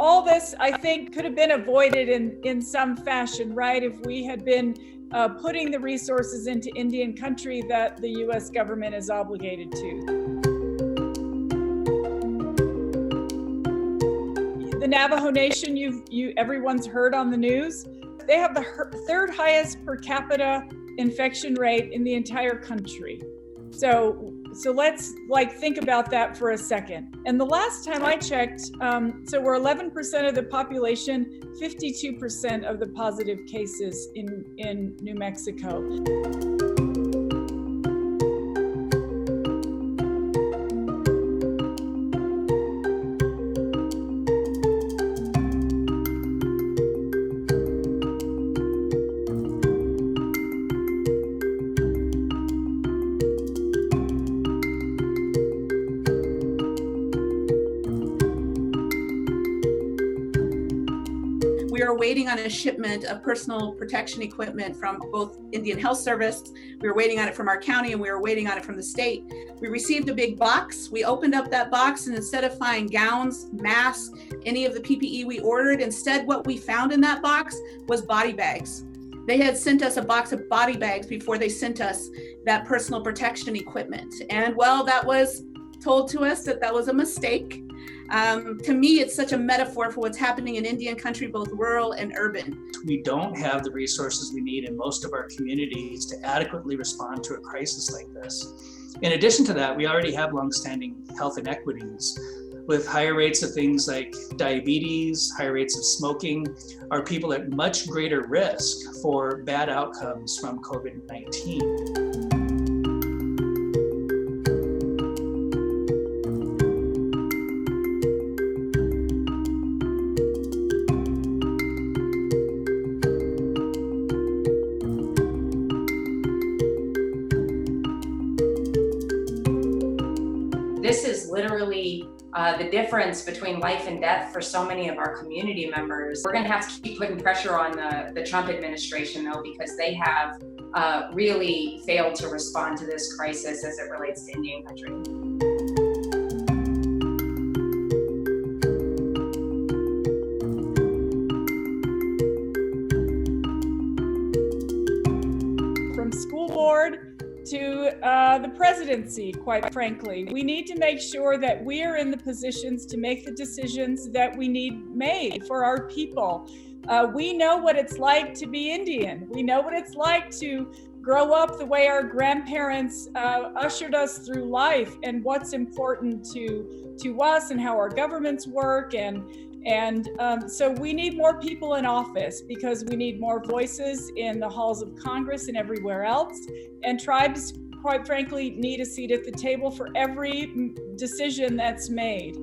all this, I think, could have been avoided in some fashion, right? If we had been putting the resources into Indian country that the US government is obligated to. The Navajo Nation, everyone's heard on the news. They have the third highest per capita infection rate in the entire country. So let's think about that for a second. And the last time I checked, so we're 11% of the population, 52% of the positive cases in New Mexico. We are waiting on a shipment of personal protection equipment from both Indian Health Service. We were waiting on it from our county, and we were waiting on it from the state. We received a big box. We opened up that box, and instead of finding gowns, masks, any of the PPE we ordered, instead what we found in that box was body bags. They had sent us a box of body bags before they sent us that personal protection equipment. And well, that was told to us that was a mistake. To me, it's such a metaphor for what's happening in Indian country, both rural and urban. We don't have the resources we need in most of our communities to adequately respond to a crisis like this. In addition to that, we already have longstanding health inequities with higher rates of things like diabetes, higher rates of smoking, are people at much greater risk for bad outcomes from COVID-19. This is literally the difference between life and death for so many of our community members. We're going to have to keep putting pressure on the Trump administration, though, because they have really failed to respond to this crisis as it relates to Indian country. From school board to the presidency, quite frankly. We need to make sure that we are in the positions to make the decisions that we need made for our people. We know what it's like to be Indian. We know what it's like to grow up the way our grandparents ushered us through life, and what's important to us and how our governments work. And so we need more people in office because we need more voices in the halls of Congress and everywhere else. And tribes, quite frankly, need a seat at the table for every decision that's made.